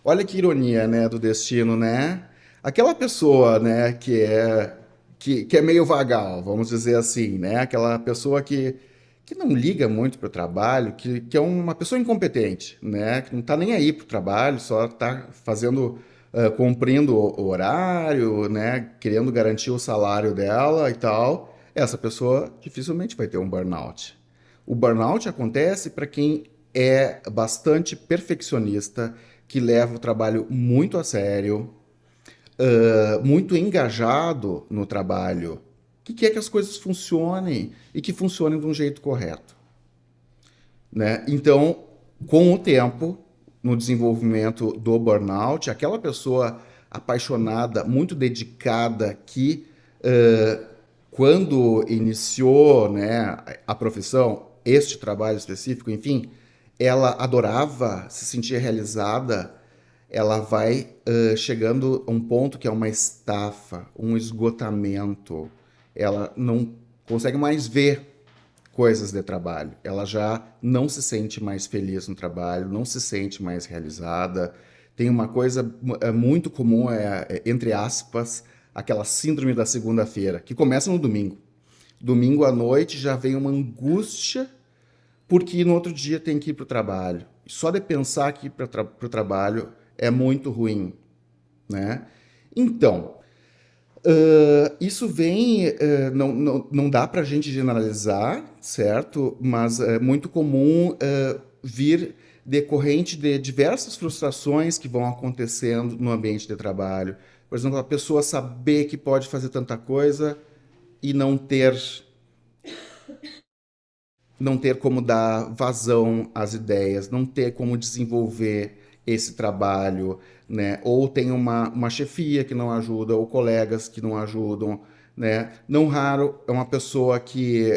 Olha que ironia, né, do destino, né? Aquela pessoa, né, que é meio vagal, vamos dizer assim, né? Aquela pessoa que não liga muito para o trabalho, que é uma pessoa incompetente, né? Que não está nem aí para o trabalho, só está fazendo, cumprindo o horário, né? Querendo garantir o salário dela e tal. Essa pessoa dificilmente vai ter um burnout. O burnout acontece para quem é bastante perfeccionista, que leva o trabalho muito a sério, muito engajado no trabalho, que quer que as coisas funcionem e que funcionem de um jeito correto, né? Então, com o tempo, no desenvolvimento do burnout, aquela pessoa apaixonada, muito dedicada, que quando iniciou, né, a profissão, este trabalho específico, enfim, ela adorava, se sentia realizada, ela vai chegando a um ponto que é uma estafa, um esgotamento. Ela não consegue mais ver coisas de trabalho. Ela já não se sente mais feliz no trabalho, não se sente mais realizada. Tem uma coisa muito comum, entre aspas, aquela síndrome da segunda-feira, que começa no domingo. Domingo à noite já vem uma angústia, porque no outro dia tem que ir para o trabalho. Só de pensar que ir para o trabalho é muito ruim, né? Então, isso vem, não dá para a gente generalizar, certo? Mas é muito comum vir decorrente de diversas frustrações que vão acontecendo no ambiente de trabalho. Por exemplo, a pessoa saber que pode fazer tanta coisa e não ter como dar vazão às ideias, não ter como desenvolver esse trabalho, né? Ou tem uma chefia que não ajuda, ou colegas que não ajudam, né? Não raro é uma pessoa que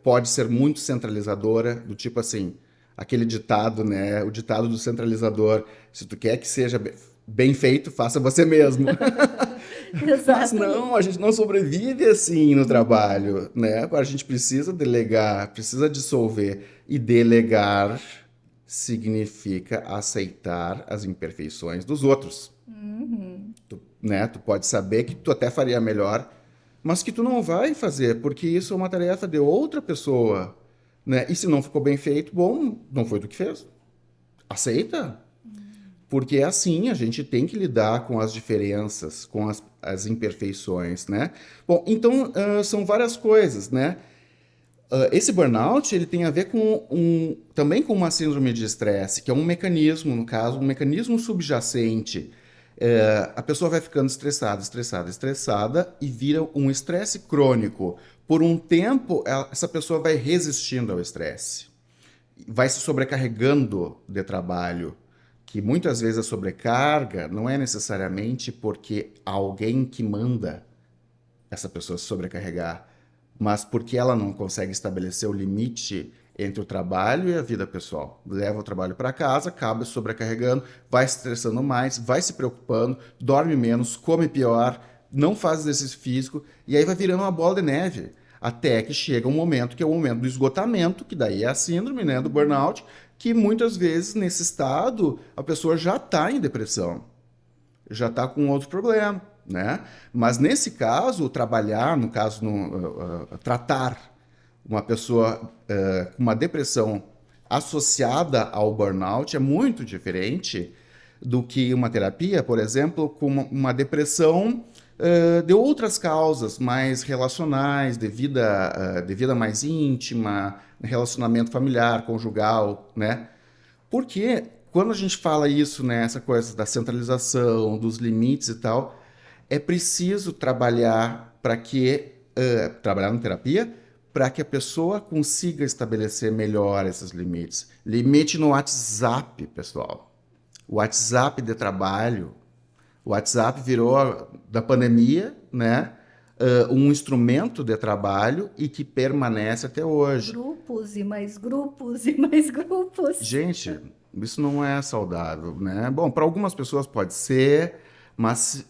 pode ser muito centralizadora, do tipo assim, aquele ditado, né? O ditado do centralizador, se tu quer que seja bem feito, faça você mesmo. Mas não, a gente não sobrevive assim no trabalho, né? A gente precisa delegar, precisa dissolver. E delegar significa aceitar as imperfeições dos outros. Tu pode saber que tu até faria melhor, mas que tu não vai fazer, porque isso é uma tarefa de outra pessoa, né? E se não ficou bem feito, bom, não foi tu que fez. Aceita. Porque é assim, a gente tem que lidar com as diferenças, com as imperfeições, né? Bom, então são várias coisas, né? Esse burnout, ele tem a ver também com uma síndrome de estresse, que é um mecanismo, no caso, um mecanismo subjacente. A pessoa vai ficando estressada e vira um estresse crônico. Por um tempo, essa pessoa vai resistindo ao estresse, vai se sobrecarregando de trabalho, que muitas vezes a sobrecarga não é necessariamente porque há alguém que manda essa pessoa se sobrecarregar, mas porque ela não consegue estabelecer o limite entre o trabalho e a vida pessoal. Leva o trabalho para casa, acaba se sobrecarregando, vai se estressando mais, vai se preocupando, dorme menos, come pior, não faz exercício físico, e aí vai virando uma bola de neve, até que chega um momento que é o momento do esgotamento, que daí é a síndrome, né, do burnout, que muitas vezes, nesse estado, a pessoa já está em depressão, já está com outro problema, né? Mas nesse caso, tratar uma pessoa com uma depressão associada ao burnout é muito diferente do que uma terapia, por exemplo, com uma depressão de outras causas mais relacionais, de vida mais íntima, relacionamento familiar, conjugal, né? Porque quando a gente fala isso, né, essa coisa da centralização, dos limites e tal, é preciso trabalhar trabalhar na terapia para que a pessoa consiga estabelecer melhor esses limites. Limite no WhatsApp, pessoal. O WhatsApp de trabalho, o WhatsApp virou, da pandemia, né, um instrumento de trabalho e que permanece até hoje. Grupos e mais grupos e mais grupos. Gente, isso não é saudável, né? Bom, para algumas pessoas pode ser, mas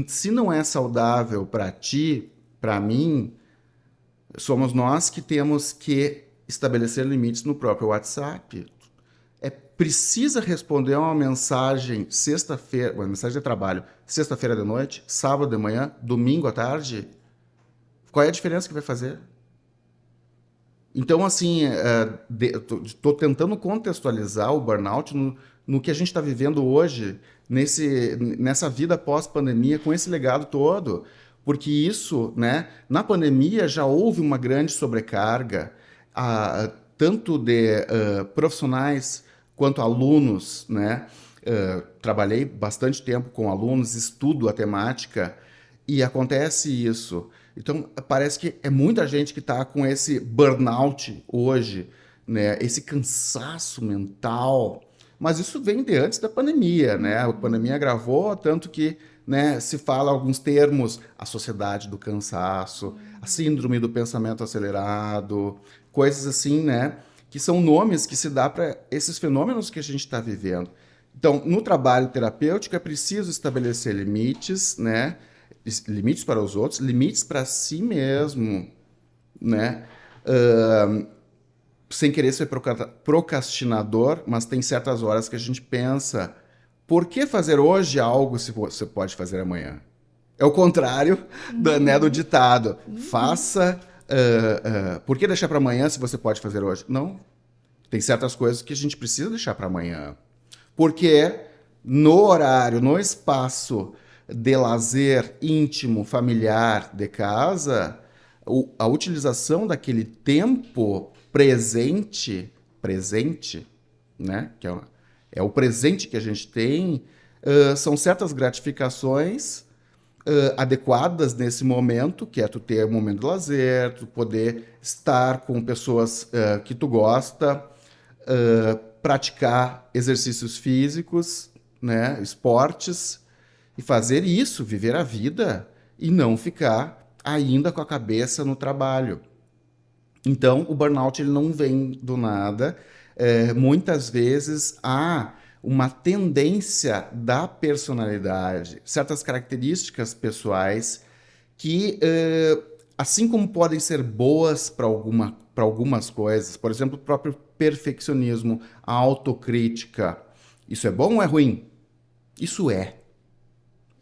se não é saudável para ti, para mim, somos nós que temos que estabelecer limites no próprio WhatsApp. Precisa responder a uma mensagem sexta-feira, uma mensagem de trabalho, sexta-feira de noite, sábado de manhã, domingo à tarde? Qual é a diferença que vai fazer? Então, assim, estou tentando contextualizar o burnout no que a gente está vivendo hoje, nessa vida pós-pandemia, com esse legado todo. Porque isso, né, na pandemia já houve uma grande sobrecarga, tanto de profissionais quanto alunos, né? Trabalhei bastante tempo com alunos, estudo a temática e acontece isso. Então, parece que é muita gente que está com esse burnout hoje, né? Esse cansaço mental. Mas isso vem de antes da pandemia, né? A pandemia agravou, tanto que, né, se fala alguns termos, a sociedade do cansaço, a síndrome do pensamento acelerado, coisas assim, né? Que são nomes que se dá para esses fenômenos que a gente está vivendo. Então, no trabalho terapêutico é preciso estabelecer limites, né? Limites para os outros, limites para si mesmo, né? sem querer ser procrastinador, mas tem certas horas que a gente pensa, por que fazer hoje algo se você pode fazer amanhã? É o contrário do ditado. Faça... por que deixar para amanhã se você pode fazer hoje? Não. Tem certas coisas que a gente precisa deixar para amanhã. Porque no horário, no espaço de lazer íntimo, familiar, de casa, a utilização daquele tempo presente, né? Que é o presente que a gente tem, são certas gratificações adequadas nesse momento, que é tu ter um momento de lazer, tu poder estar com pessoas que tu gosta, praticar exercícios físicos, né, esportes, e fazer isso, viver a vida e não ficar ainda com a cabeça no trabalho. Então, o burnout ele não vem do nada. Muitas vezes há uma tendência da personalidade, certas características pessoais que, assim como podem ser boas para algumas coisas, por exemplo, o próprio perfeccionismo, a autocrítica, isso é bom ou é ruim? Isso é.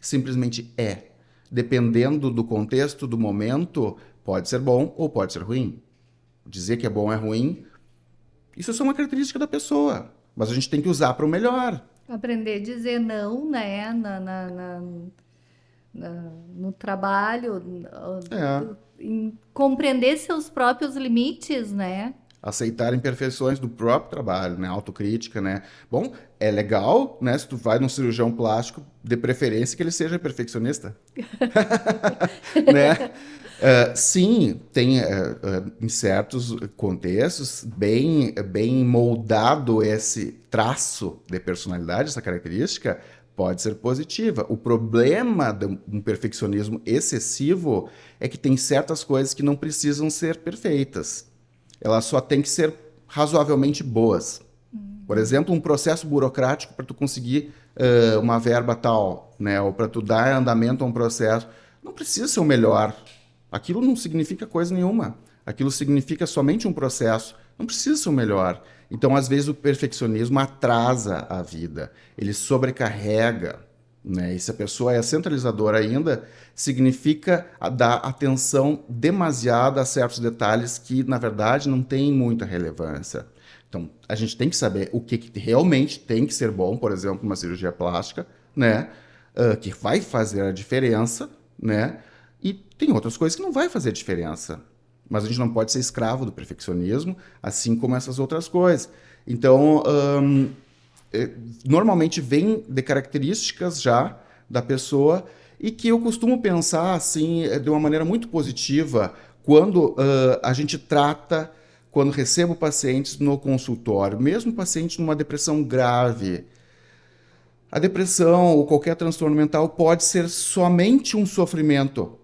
Simplesmente é. Dependendo do contexto, do momento, pode ser bom ou pode ser ruim. Dizer que é bom ou é ruim, isso é só uma característica da pessoa. Mas a gente tem que usar para o melhor. Aprender a dizer não, né? No trabalho, compreender seus próprios limites, né? Aceitar imperfeições do próprio trabalho, né? Autocrítica, né? Bom, é legal, né? Se tu vai num cirurgião plástico, de preferência que ele seja perfeccionista. Né? Sim, tem em certos contextos bem moldado esse traço de personalidade, essa característica, pode ser positiva. O problema de um perfeccionismo excessivo é que tem certas coisas que não precisam ser perfeitas. Elas só têm que ser razoavelmente boas. Por exemplo, um processo burocrático para tu conseguir uma verba tal, né? Ou para tu dar andamento a um processo, não precisa ser o melhor. Aquilo não significa coisa nenhuma. Aquilo significa somente um processo. Não precisa ser o melhor. Então, às vezes, o perfeccionismo atrasa a vida. Ele sobrecarrega, né? E se a pessoa é centralizadora ainda, significa dar atenção demasiada a certos detalhes que, na verdade, não têm muita relevância. Então, a gente tem que saber o que realmente tem que ser bom, por exemplo, uma cirurgia plástica, né? Que vai fazer a diferença, né? E tem outras coisas que não vai fazer diferença. Mas a gente não pode ser escravo do perfeccionismo, assim como essas outras coisas. Então, normalmente vem de características já da pessoa e que eu costumo pensar assim de uma maneira muito positiva quando a gente trata, quando recebo pacientes no consultório, mesmo pacientes numa depressão grave. A depressão ou qualquer transtorno mental pode ser somente um sofrimento,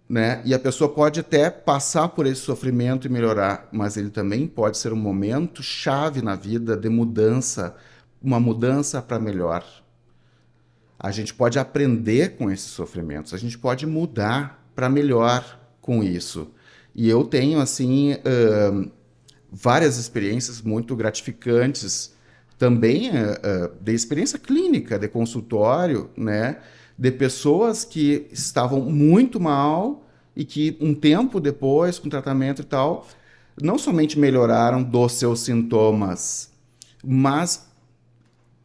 né? E a pessoa pode até passar por esse sofrimento e melhorar, mas ele também pode ser um momento chave na vida de mudança, uma mudança para melhor. A gente pode aprender com esses sofrimentos, a gente pode mudar para melhor com isso. E eu tenho, assim, várias experiências muito gratificantes, também de experiência clínica, de consultório, né? De pessoas que estavam muito mal e que um tempo depois, com tratamento e tal, não somente melhoraram dos seus sintomas, mas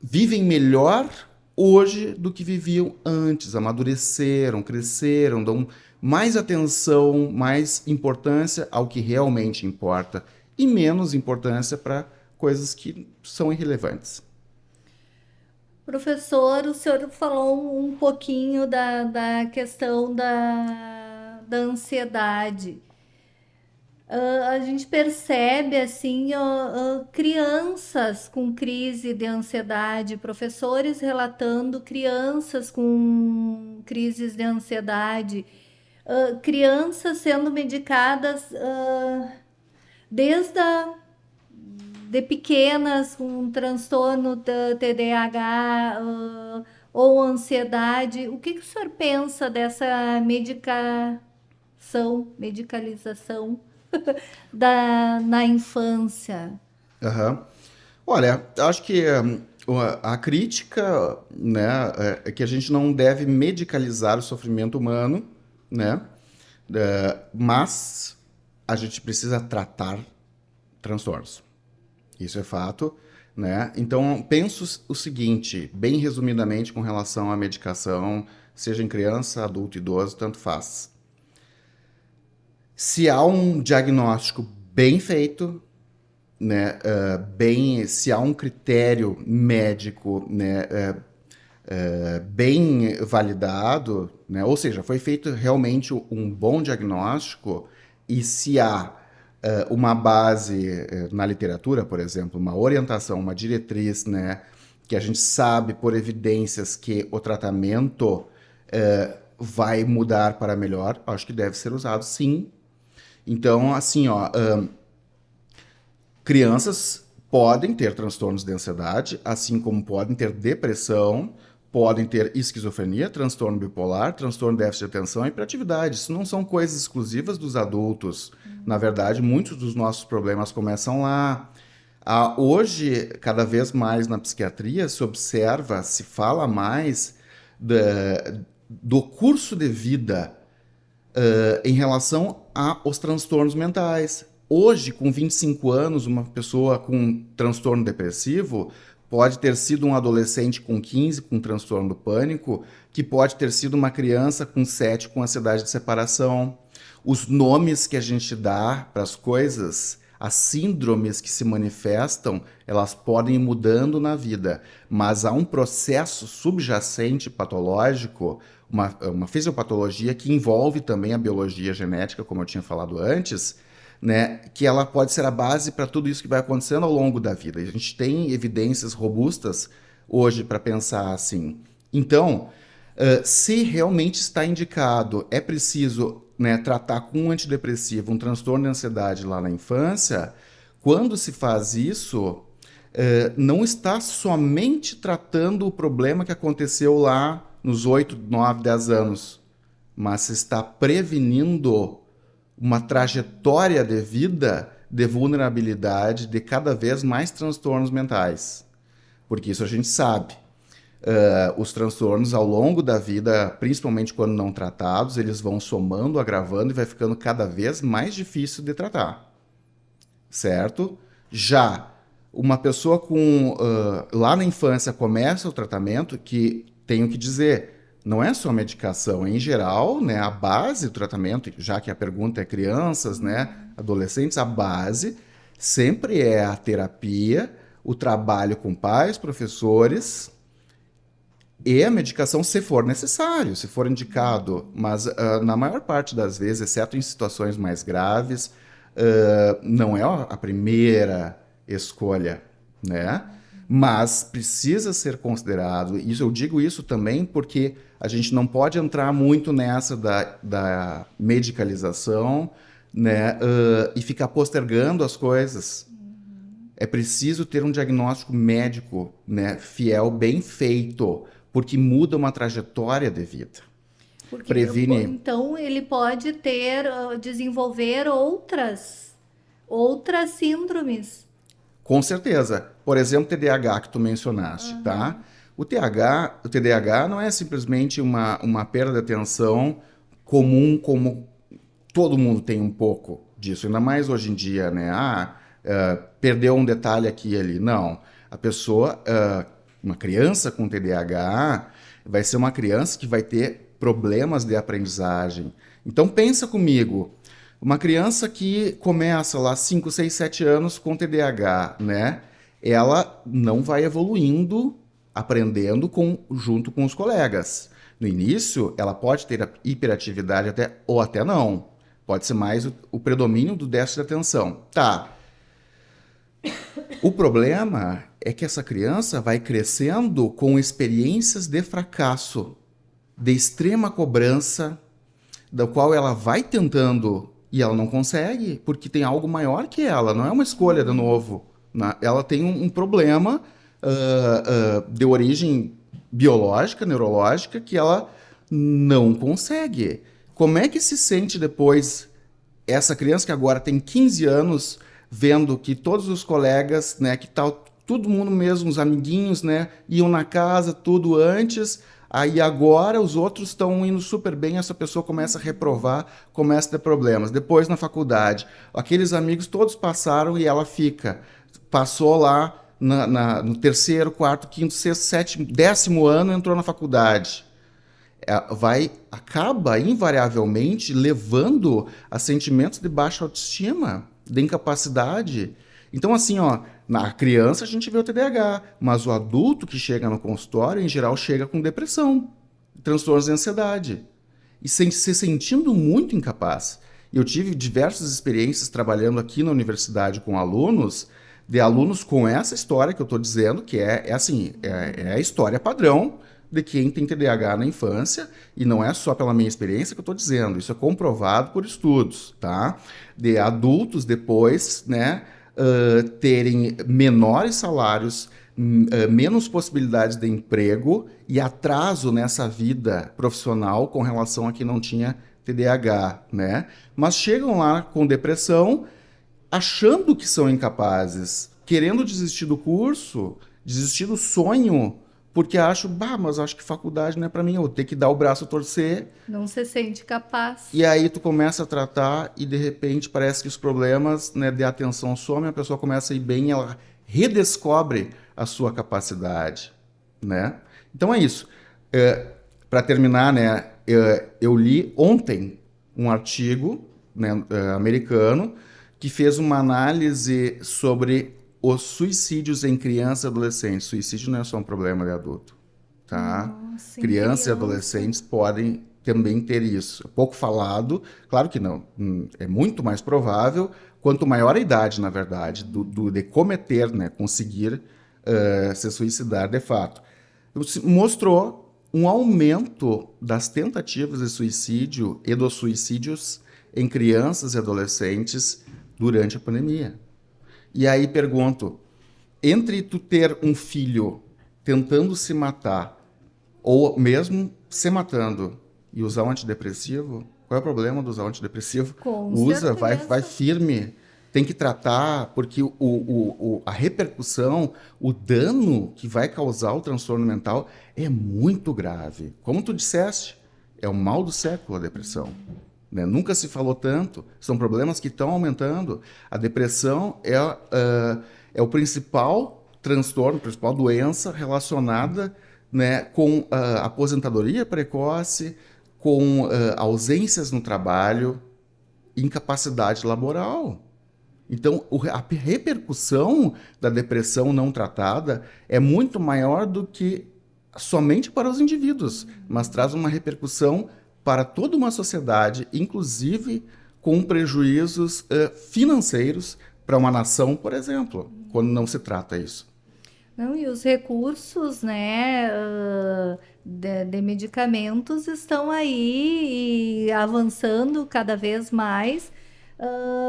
vivem melhor hoje do que viviam antes, amadureceram, cresceram, dão mais atenção, mais importância ao que realmente importa e menos importância para coisas que são irrelevantes. Professor, o senhor falou um pouquinho da questão da ansiedade. A gente percebe, assim, crianças com crise de ansiedade, professores relatando crianças com crises de ansiedade, crianças sendo medicadas de pequenas com um transtorno TDAH ou ansiedade. O que o senhor pensa dessa medicalização? na infância? Aham. Olha, acho que a crítica, né, é que a gente não deve medicalizar o sofrimento humano, né? Mas a gente precisa tratar transtornos. Isso é fato, né? Então, penso o seguinte, bem resumidamente, com relação à medicação, seja em criança, adulto, idoso, tanto faz. Se há um diagnóstico bem feito, né, se há um critério médico, né, bem validado, né, ou seja, foi feito realmente um bom diagnóstico, e se há uma base na literatura, por exemplo, uma orientação, uma diretriz, né, que a gente sabe por evidências que o tratamento vai mudar para melhor, acho que deve ser usado, sim. Então, assim, ó, crianças podem ter transtornos de ansiedade, assim como podem ter depressão, podem ter esquizofrenia, transtorno bipolar, transtorno de déficit de atenção e hiperatividade. Isso não são coisas exclusivas dos adultos. Na verdade, muitos dos nossos problemas começam lá. Hoje, cada vez mais na psiquiatria, se observa, se fala mais do curso de vida em relação aos transtornos mentais. Hoje, com 25 anos, uma pessoa com transtorno depressivo pode ter sido um adolescente com 15 com transtorno do pânico, que pode ter sido uma criança com 7 com ansiedade de separação. Os nomes que a gente dá para as coisas, as síndromes que se manifestam, elas podem ir mudando na vida, mas há um processo subjacente patológico, uma fisiopatologia que envolve também a biologia genética, como eu tinha falado antes, né, que ela pode ser a base para tudo isso que vai acontecendo ao longo da vida. A gente tem evidências robustas hoje para pensar assim. Então, se realmente está indicado, é preciso, né, tratar com um antidepressivo um transtorno de ansiedade lá na infância, quando se faz isso, não está somente tratando o problema que aconteceu lá nos 8, 9, 10 anos, mas se está prevenindo uma trajetória de vida de vulnerabilidade de cada vez mais transtornos mentais. Porque isso a gente sabe. Os transtornos ao longo da vida, principalmente quando não tratados, eles vão somando, agravando e vai ficando cada vez mais difícil de tratar. Certo? Já uma pessoa lá na infância começa o tratamento, que tenho que dizer, não é só medicação, em geral, né, a base do tratamento, já que a pergunta é crianças, né, adolescentes, a base sempre é a terapia, o trabalho com pais, professores e a medicação se for necessário, se for indicado. Mas na maior parte das vezes, exceto em situações mais graves, não é a primeira escolha, né? Mas precisa ser considerado. Eu digo isso também porque a gente não pode entrar muito nessa da medicalização, né, e ficar postergando as coisas. É preciso ter um diagnóstico médico, né, fiel, bem feito, porque muda uma trajetória de vida. Porque, Previne. então ele pode desenvolver outras síndromes. Com certeza. Por exemplo, TDAH que tu mencionaste, tá? O TDAH não é simplesmente uma perda de atenção comum, como todo mundo tem um pouco disso, ainda mais hoje em dia, né? Perdeu um detalhe aqui e ali. Não. A pessoa, uma criança com TDAH, vai ser uma criança que vai ter problemas de aprendizagem. Então, pensa comigo. Uma criança que começa lá 5, 6, 7 anos com TDAH, né? Ela não vai evoluindo, aprendendo junto com os colegas. No início, ela pode ter hiperatividade ou até não. Pode ser mais o predomínio do déficit de atenção. Tá. O problema é que essa criança vai crescendo com experiências de fracasso, de extrema cobrança, da qual ela vai tentando e ela não consegue, porque tem algo maior que ela, não é uma escolha de novo. Ela tem um problema de origem biológica, neurológica, que ela não consegue. Como é que se sente depois essa criança que agora tem 15 anos, vendo que todos os colegas, né, que tal, todo mundo mesmo, os amiguinhos, né, iam na casa, tudo antes, aí agora os outros estão indo super bem, essa pessoa começa a reprovar, começa a ter problemas. Depois na faculdade, aqueles amigos todos passaram e ela passou lá no terceiro, quarto, quinto, sexto, sétimo, 10º ano, entrou na faculdade. Acaba invariavelmente levando a sentimentos de baixa autoestima, de incapacidade. Então, assim, ó, na criança a gente vê o TDAH, mas o adulto que chega no consultório, em geral, chega com depressão, transtornos de ansiedade, e se sentindo muito incapaz. Eu tive diversas experiências trabalhando aqui na universidade com alunos, de alunos com essa história que eu estou dizendo, que é a história padrão de quem tem TDAH na infância, e não é só pela minha experiência que eu estou dizendo, isso é comprovado por estudos, tá? De adultos depois, né, terem menores salários, menos possibilidades de emprego e atraso nessa vida profissional com relação a quem não tinha TDAH, né? Mas chegam lá com depressão, achando que são incapazes, querendo desistir do curso, desistir do sonho, porque mas acho que faculdade não é para mim, eu vou ter que dar o braço a torcer. Não se sente capaz. E aí tu começa a tratar e de repente parece que os problemas, né, de atenção somem, a pessoa começa a ir bem, ela redescobre a sua capacidade, né? Então é isso. Para terminar, né, eu li ontem um artigo, né, americano que fez uma análise sobre os suicídios em crianças e adolescentes. Suicídio não é só um problema de adulto, tá? Nossa, Crianças e adolescentes podem também ter isso. É pouco falado, claro que não. É muito mais provável, quanto maior a idade, na verdade, de cometer, né, conseguir se suicidar de fato. Mostrou um aumento das tentativas de suicídio e dos suicídios em crianças e adolescentes durante a pandemia. E aí pergunto, entre tu ter um filho tentando se matar, ou mesmo se matando, e usar um antidepressivo, qual é o problema de usar um antidepressivo? Usa, vai firme, tem que tratar, porque a repercussão, o dano que vai causar o transtorno mental é muito grave. Como tu disseste, é o mal do século a depressão. Né? Nunca se falou tanto, são problemas que estão aumentando. A depressão é o principal transtorno, a principal doença relacionada, né, com aposentadoria precoce, com ausências no trabalho, incapacidade laboral. Então, a repercussão da depressão não tratada é muito maior do que somente para os indivíduos, mas traz uma repercussão para toda uma sociedade, inclusive com prejuízos financeiros para uma nação, por exemplo, quando não se trata isso. Não, e os recursos, né, de medicamentos estão aí e avançando cada vez mais,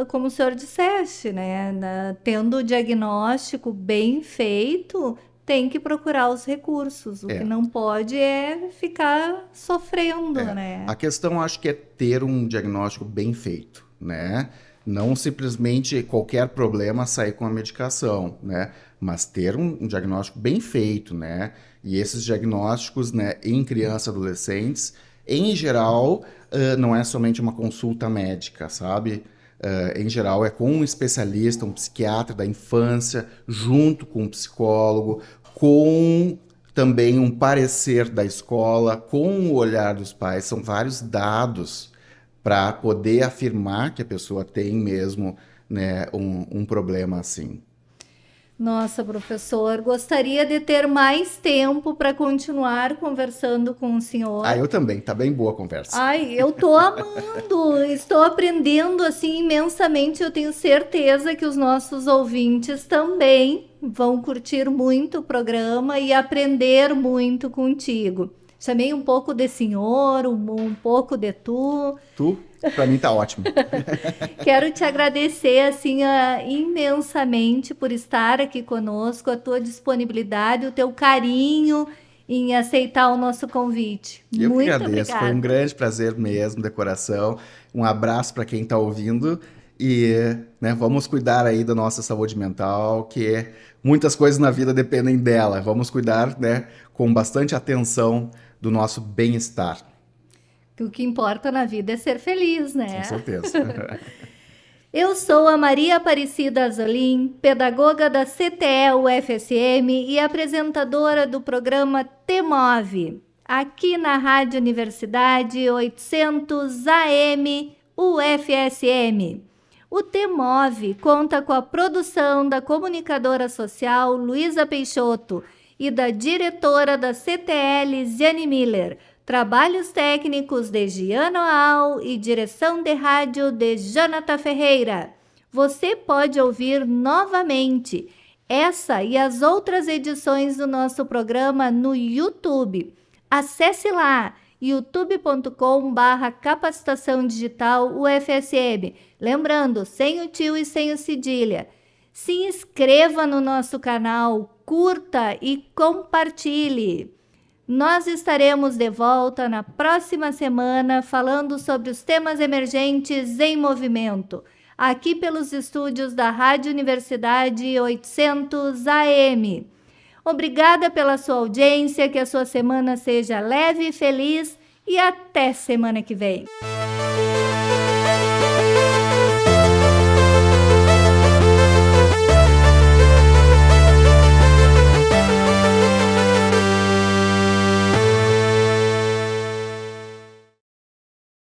como o senhor disseste, né, tendo o diagnóstico bem feito, tem que procurar os recursos. O que não pode é ficar sofrendo, né? A questão, acho que é ter um diagnóstico bem feito, né? Não simplesmente qualquer problema sair com a medicação, né? Mas ter um diagnóstico bem feito, né? E esses diagnósticos, né, em crianças e adolescentes, em geral, não é somente uma consulta médica, sabe? Em geral, é com um especialista, um psiquiatra da infância, junto com um psicólogo, com também um parecer da escola, com o olhar dos pais. São vários dados para poder afirmar que a pessoa tem mesmo, né, um problema assim. Nossa, professor, gostaria de ter mais tempo para continuar conversando com o senhor. Eu também, tá bem boa a conversa. Eu tô amando, estou aprendendo assim imensamente. Eu tenho certeza que os nossos ouvintes também vão curtir muito o programa e aprender muito contigo. Chamei um pouco de senhor, um pouco de tu. Tu? Para mim tá ótimo. Quero te agradecer assim imensamente por estar aqui conosco, a tua disponibilidade, o teu carinho em aceitar o nosso convite. Eu Muito que agradeço, obrigada. foi um grande prazer mesmo, de coração. Um abraço para quem está ouvindo e, né, vamos cuidar aí da nossa saúde mental, que muitas coisas na vida dependem dela. Vamos cuidar, né, com bastante atenção do nosso bem-estar. O que importa na vida é ser feliz, né? Com certeza. Eu sou a Maria Aparecida Azolim, pedagoga da CTE-UFSM e apresentadora do programa T-Move, aqui na Rádio Universidade 800 AM UFSM. O T-Move conta com a produção da comunicadora social Luísa Peixoto e da diretora da CTE, Lisiane Miller. Trabalhos técnicos de Giano Al e direção de rádio de Jonathan Ferreira. Você pode ouvir novamente essa e as outras edições do nosso programa no YouTube. Acesse lá youtube.com/capacitação digital UFSM. Lembrando, sem o tio e sem o cedilha. Se inscreva no nosso canal, curta e compartilhe. Nós estaremos de volta na próxima semana falando sobre os temas emergentes em movimento, aqui pelos estúdios da Rádio Universidade 800 AM. Obrigada pela sua audiência, que a sua semana seja leve e feliz e até semana que vem.